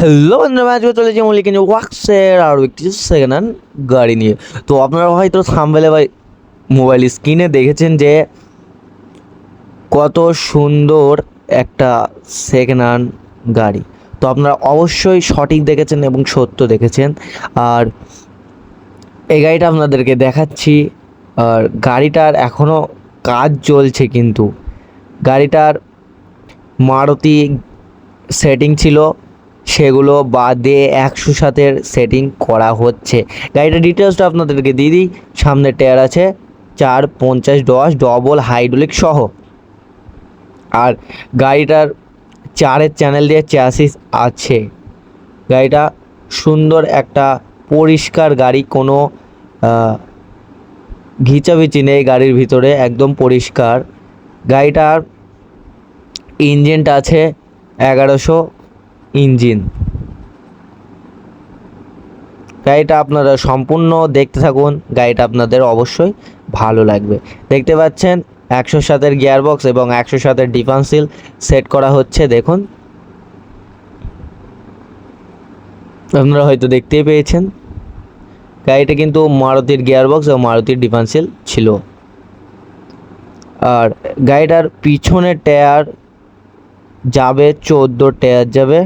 Hello বন্ধুরা, আজকে চলেছি মলিকিন ওয়াক্সের আরও একটি সেকেন্ড হ্যান্ড গাড়ি নিয়ে। তো আপনারা হয়তো থাম্বনেলে বা মোবাইল স্ক্রিনে দেখেছেন যে কত সুন্দর একটা সেকেন্ড হ্যান্ড গাড়ি। তো আপনারা অবশ্যই সঠিক দেখেছেন এবং সত্য দেখেছেন। আর এই গাড়িটা আপনাদেরকে দেখাচ্ছি। আর গাড়িটার এখনও কাজ চলছে, কিন্তু গাড়িটার মারুতি সেটিং ছিল, সেগুলো বাদে 107-এর সেটিং করা হচ্ছে। গাড়িটার ডিটেলসটা আপনাদেরকে দিয়ে দিই। সামনে টায়ার আছে 450-10 ডবল হাইড্রোলিক সহ। আর গাড়িটার 4-এর চ্যানেল দিয়ে চ্যাসিস আছে। গাড়িটা সুন্দর একটা পরিষ্কার গাড়ি, কোনো ঘিচাবিচি নেই গাড়ির ভিতরে, একদম পরিষ্কার। গাড়িটার ইঞ্জিনটা আছে 1100 ইঞ্জিন। গাড়িটা আপনারা সম্পূর্ণ দেখতে থাকুন, গাড়িটা আপনাদের অবশ্যই ভালো লাগবে। দেখতে পাচ্ছেন 107-এর গিয়ারবক্স এবং 107-এর ডিফারেন্সিয়াল সেট করা হচ্ছে। দেখুন, আপনারা হয়তো দেখতেই পেয়েছেন গাড়িটা কিন্তু মারুতির গিয়ারবক্স এবং মারুতির ডিফারেন্সিয়াল ছিল। আর গাড়িটার পিছনের টায়ার যাবে 14 টায়ার যাবে।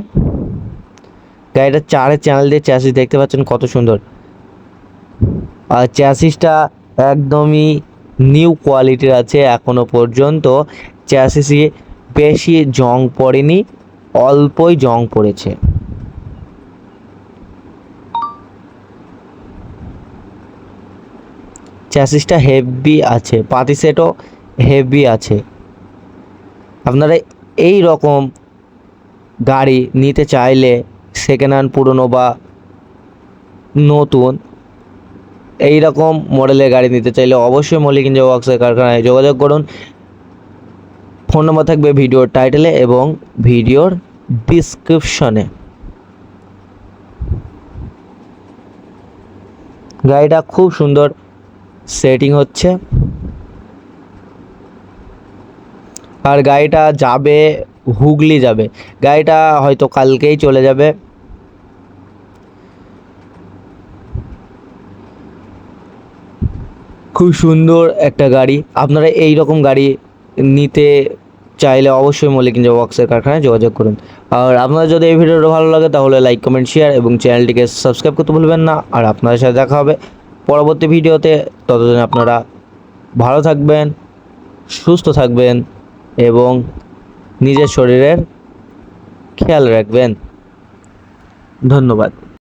গাড়িটা 4-এর চ্যানেল দিয়ে চ্যাসিস দেখতে পাচ্ছেন কত সুন্দর। আর চ্যাসিসটা একদমই নিউ কোয়ালিটির আছে। এখনো পর্যন্ত চ্যাসিসে বেশি জং পড়েনি, অল্পই জং পড়েছে। চ্যাসিসটা হেভি আছে, পাতি সেটও হেভি আছে। আপনারা এই রকম গাড়ি নিতে চাইলে, সেকেন্ড হ্যান্ড, পুরনো বা নতুন, এই রকম মডেলের গাড়ি নিতে চাইলে অবশ্যই মল্লিক ইঞ্জিন ওয়ার্কসের কারখানায় যোগাযোগ করুন। ফোন নম্বর থাকবে ভিডিওর টাইটেলে এবং ভিডিওর ডিসক্রিপশনে। গাড়িটা খুব সুন্দর সেটিং হচ্ছে। আর গাড়িটা যাবে হুগলি যাবে। গাড়িটা হয়তো কালকেই চলে যাবে। খুব সুন্দর একটা গাড়ি। আপনারা এই রকম গাড়ি নিতে চাইলে অবশ্যই মল্লিক ইঞ্জিন ওয়ার্কসের কারখানায় যোগাযোগ করুন। আর আপনাদের যদি এই ভিডিওটা ভালো লাগে তাহলে লাইক, কমেন্ট, শেয়ার এবং চ্যানেলটিকে সাবস্ক্রাইব করতে ভুলবেন না। আর আপনাদের সাথে দেখা হবে পরবর্তী ভিডিওতে। ততদিন আপনারা ভালো থাকবেন, সুস্থ থাকবেন এবং নিজের শরীরের খেয়াল রাখবেন। ধন্যবাদ।